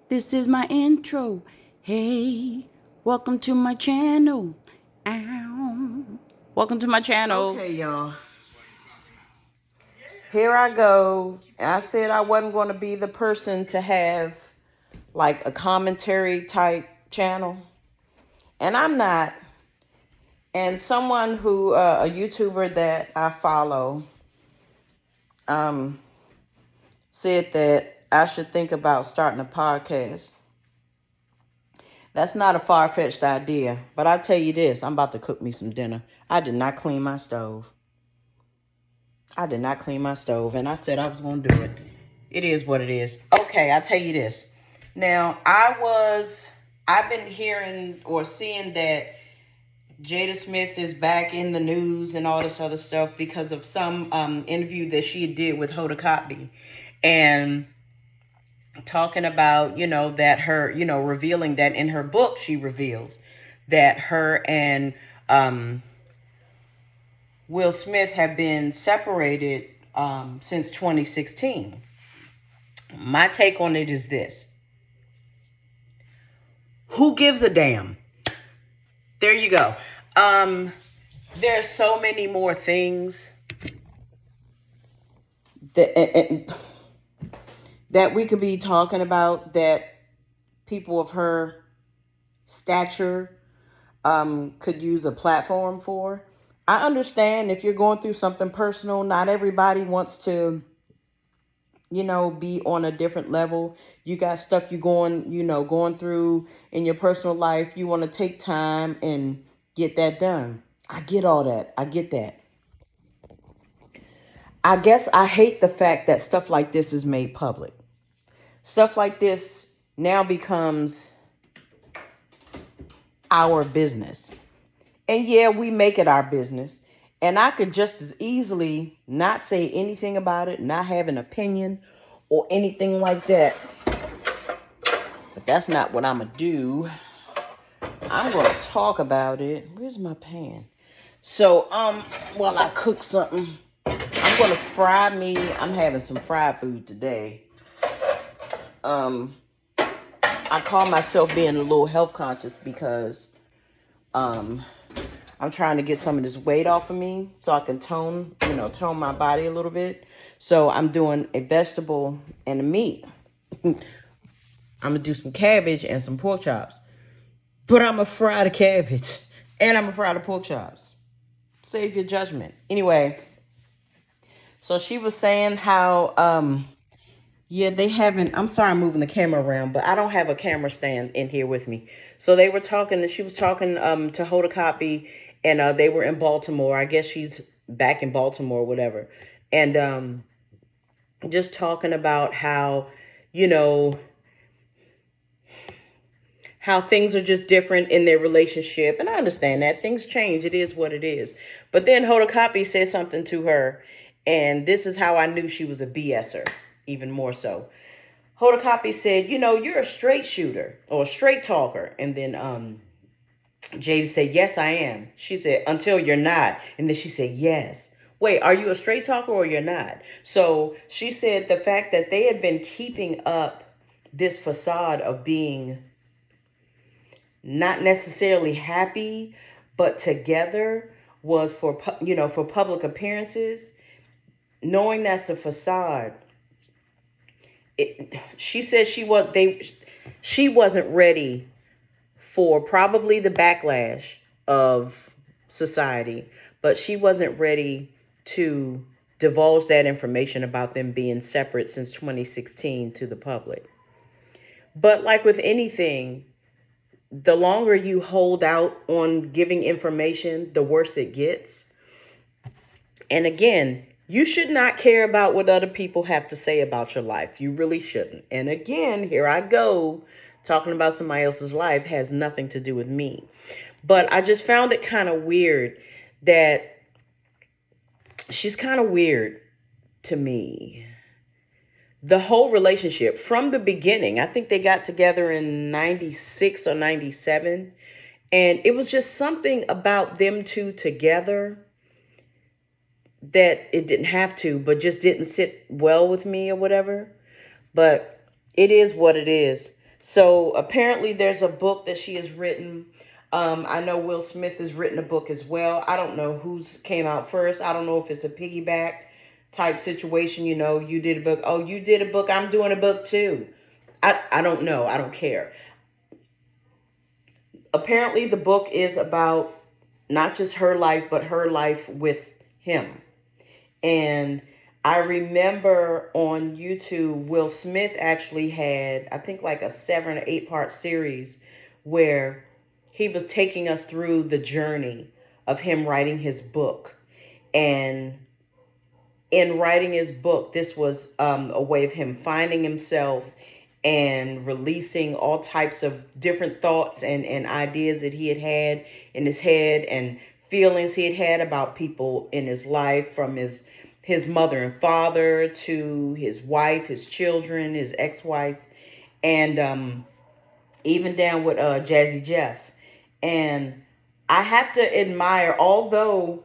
This is my intro. Hey, welcome to my channel. Ow. Welcome to my channel. Okay, y'all. Here I go. I said I wasn't going to be the person to have like a commentary type channel. And I'm not. And someone who, a YouTuber that I follow, said that I should think about starting a podcast. That's not a far-fetched idea, but I'll tell you this, I'm about to cook me some dinner. I did not clean my stove. And I said I was going to do it. It is what it is. Okay, I'll tell you this. Now, I've been hearing or seeing that Jada Smith is back in the news and all this other stuff because of some interview that she did with Hoda Kotb. And talking about, that her, revealing that in her book, she reveals that her and Will Smith have been separated since 2016. My take on it is this. Who gives a damn? There you go. There's so many more things that we could be talking about that people of her stature could use a platform for. I understand if you're going through something personal, not everybody wants to, be on a different level. You got stuff you're going through in your personal life. You want to take time and get that done. I get all that. I get that. I guess I hate the fact that stuff like this is made public. Stuff like this now becomes our business. And yeah, we make it our business. And I could just as easily not say anything about it, not have an opinion or anything like that. But that's not what I'm going to do. I'm going to talk about it. Where's my pan? So, while I cook something, I'm going to fry me. I'm having some fried food today. I call myself being a little health conscious because, I'm trying to get some of this weight off of me so I can tone my body a little bit. So I'm doing a vegetable and a meat. I'm going to do some cabbage and some pork chops. But I'm going to fry the cabbage and I'm going to fry the pork chops. Save your judgment. Anyway, so she was saying how, they haven't, I'm sorry I'm moving the camera around, but I don't have a camera stand in here with me. So they were talking, and she was talking to Hoda Kotb, and they were in Baltimore. I guess she's back in Baltimore, whatever. And just talking about how, how things are just different in their relationship. And I understand that. Things change. It is what it is. But then Hoda Kotb said something to her, and this is how I knew she was a BSer, even more so. Hoda Kotb said, you're a straight shooter or a straight talker. And then Jada said, yes, I am. She said, until you're not. And then she said, yes. Wait, are you a straight talker or you're not? So she said the fact that they had been keeping up this facade of being not necessarily happy, but together was for public appearances. Knowing that's a facade, she said she wasn't ready for probably the backlash of society, but she wasn't ready to divulge that information about them being separate since 2016 to the public. But like with anything, the longer you hold out on giving information, the worse it gets. And again, you should not care about what other people have to say about your life. You really shouldn't. And again, here I go. Talking about somebody else's life has nothing to do with me. But I just found it kind of weird that she's kind of weird to me. The whole relationship from the beginning, I think they got together in 96 or 97. And it was just something about them two together that it didn't have to, but just didn't sit well with me or whatever. But it is what it is. So apparently there's a book that she has written. I know Will Smith has written a book as well. I don't know who's came out first. I don't know if it's a piggyback type situation. You know, you did a book. Oh, you did a book. I'm doing a book too. I don't know. I don't care. Apparently the book is about not just her life, but her life with him. And I remember on YouTube, Will Smith actually had, I think, like a 7 or 8 part series where he was taking us through the journey of him writing his book. And in writing his book, this was a way of him finding himself and releasing all types of different thoughts and ideas that he had in his head, and feelings he had about people in his life, from his mother and father to his wife, his children, his ex-wife, and even down with Jazzy Jeff. And I have to admire, although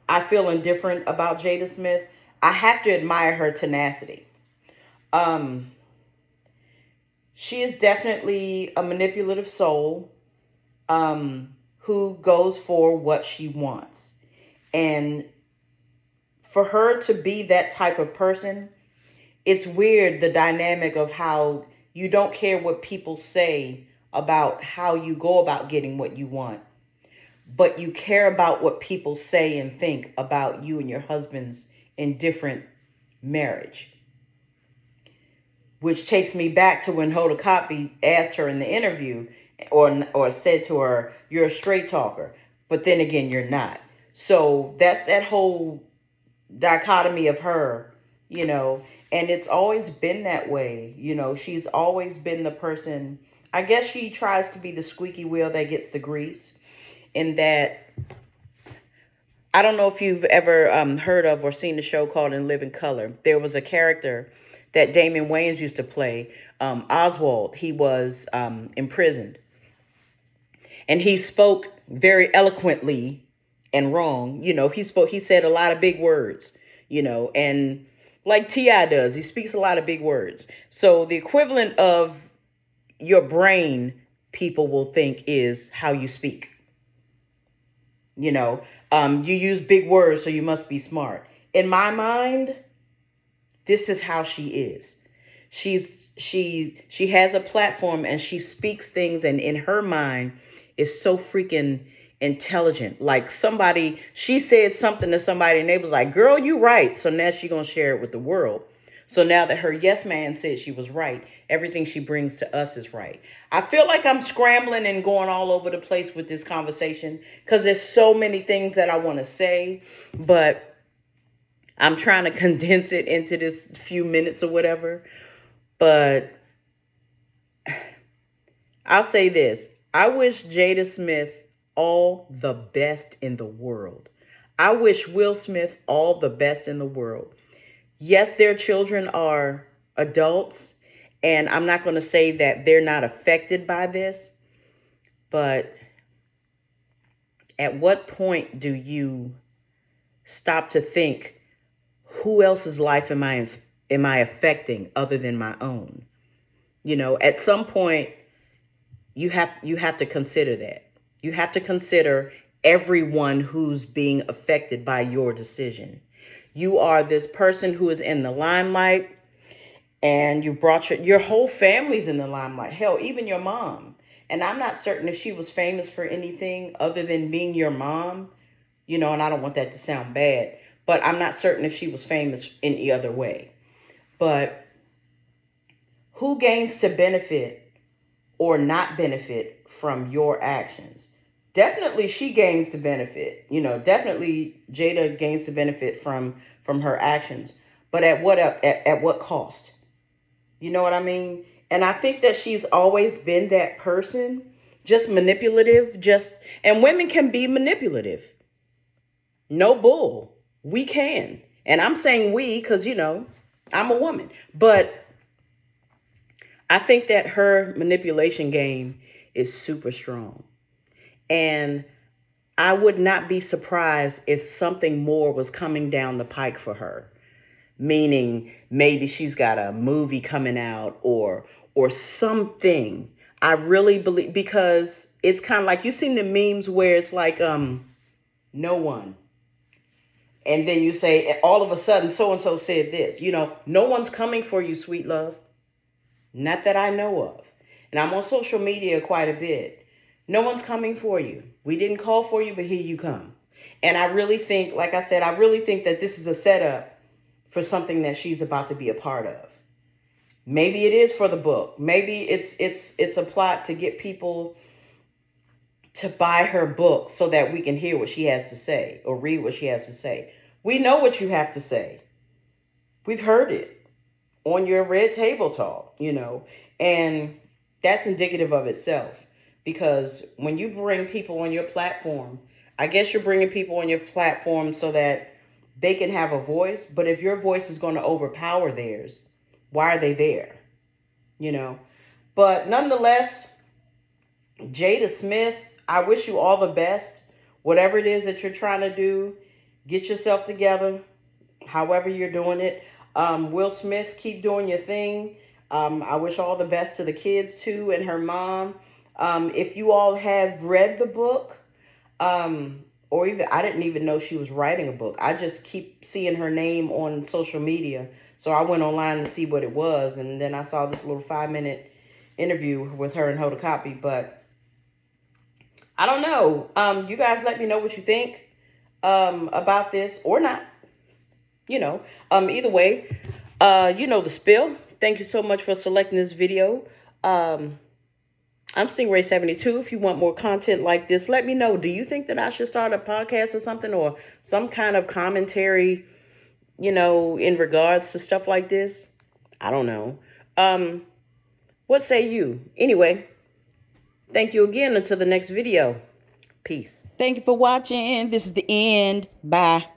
I feel indifferent about Jada Smith, I have to admire her tenacity. Um, she is definitely a manipulative soul, who goes for what she wants. And for her to be that type of person, it's weird, the dynamic of how you don't care what people say about how you go about getting what you want, but you care about what people say and think about you and your husband's indifferent marriage. Which takes me back to when Hoda Kotb asked her in the interview, or said to her, "You're a straight talker, but then again, you're not." So that's that whole dichotomy of her, you know, and it's always been that way. You know, she's always been the person. I guess she tries to be the squeaky wheel that gets the grease. In that, I don't know if you've ever heard of or seen the show called In Living Color. There was a character that Damon Wayans used to play, Oswald. He was imprisoned, and he spoke very eloquently and wrong. You know, he said a lot of big words, you know, and like T.I. does, he speaks a lot of big words. So the equivalent of your brain, people will think, is how you speak. You know, you use big words, so you must be smart. In my mind, this is how she is. She has a platform and she speaks things, and in her mind is so freaking intelligent. Like, she said something to somebody and they was like, "Girl, you right." So now she gonna share it with the world. So now that her yes man said she was right, everything she brings to us is right. I feel like I'm scrambling and going all over the place with this conversation because there's so many things that I want to say, but I'm trying to condense it into this few minutes or whatever. But I'll say this. I wish Jada Smith all the best in the world. I wish Will Smith all the best in the world. Yes, their children are adults, and I'm not going to say that they're not affected by this, but at what point do you stop to think, who else's life am I affecting other than my own? You know, at some point you have to consider that. You have to consider everyone who's being affected by your decision. You are this person who is in the limelight, and you brought your whole family's in the limelight. Hell, even your mom. And I'm not certain if she was famous for anything other than being your mom, you know, and I don't want that to sound bad, but I'm not certain if she was famous in any other way. But who gains to benefit or not benefit from your actions? Definitely she gains to benefit. You know, definitely Jada gains to benefit from her actions. But at what cost? You know what I mean? And I think that she's always been that person, just manipulative, and women can be manipulative. No bull. We can. And I'm saying we because, you know, I'm a woman. But I think that her manipulation game is super strong. And I would not be surprised if something more was coming down the pike for her. Meaning maybe she's got a movie coming out, or or something. I really believe, because it's kind of like, you seen the memes where it's like, no one. And then you say, all of a sudden, so-and-so said this. No one's coming for you, sweet love. Not that I know of. And I'm on social media quite a bit. No one's coming for you. We didn't call for you, but here you come. And I really think, like I said, I really think that this is a setup for something that she's about to be a part of. Maybe it is for the book. Maybe it's a plot to get people to buy her book so that we can hear what she has to say or read what she has to say. We know what you have to say. We've heard it on your Red Table Talk, and that's indicative of itself, because when you bring people on your platform, I guess you're bringing people on your platform so that they can have a voice. But if your voice is going to overpower theirs, why are they there? But nonetheless, Jada Smith, I wish you all the best. Whatever it is that you're trying to do, get yourself together, however you're doing it. Will Smith, keep doing your thing. I wish all the best to the kids too, and her mom. If you all have read the book, or even, I didn't even know she was writing a book. I just keep seeing her name on social media. So I went online to see what it was, and then I saw this little 5-minute interview with her and Hoda Kotb. But I don't know. You guys let me know what you think about this or not. Either way, the spill. Thank you so much for selecting this video. I'm Stingray72. If you want more content like this, let me know. Do you think that I should start a podcast or something, or some kind of commentary, in regards to stuff like this? I don't know. What say you? Anyway, thank you again. Until the next video. Peace. Thank you for watching. This is the end. Bye.